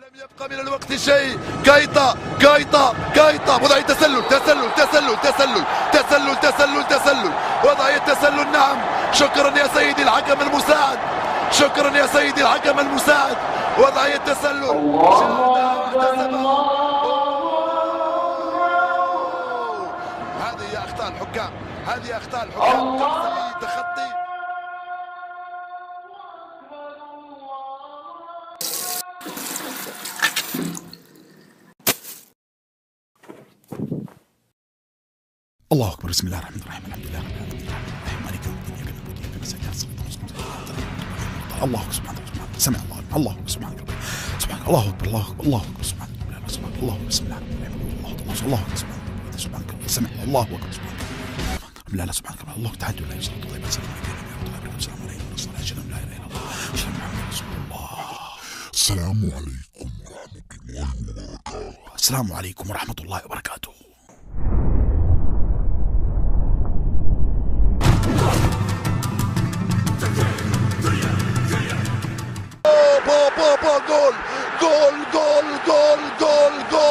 لم يبقى من الوقت شيء. كايتا كايتا كايتا وضعية تسلل تسلل تسلل تسلل تسلل تسلل تسلل وضعية تسلل. نعم، شكرا يا سيدي الحكم المساعد، شكرا يا سيدي الحكم المساعد. وضعية تسلل شاهدها واحتسبها. هذه أخطاء الحكام، هذه أخطاء الحكام. تخطي الله اكبر. بسم الله الرحمن الرحيم. الحمد لله رب العالمين الرحمن مالك يوم الدين اياك نعبد واياك نستعين الله سبحانه وتعالى. سمع الله الله سبحانك ربنا سبحانك الله اكبر الله اكبر الله اكبر سبحانك سبحانك الله بسم الله الرحمن الرحيم الله اكبر سبحانك سمع الله اكبر سبحانك لا لا سبحانك الله تعالى لا يصلي طيب السلام عليكم السلام عليكم ورحمه الله لا اله الا الله اشهد ان محمدا رسول الله. السلام عليكم ورحمه الله وبركاته. السلام عليكم ورحمه الله وبركاته. جول جول جول جول جول جول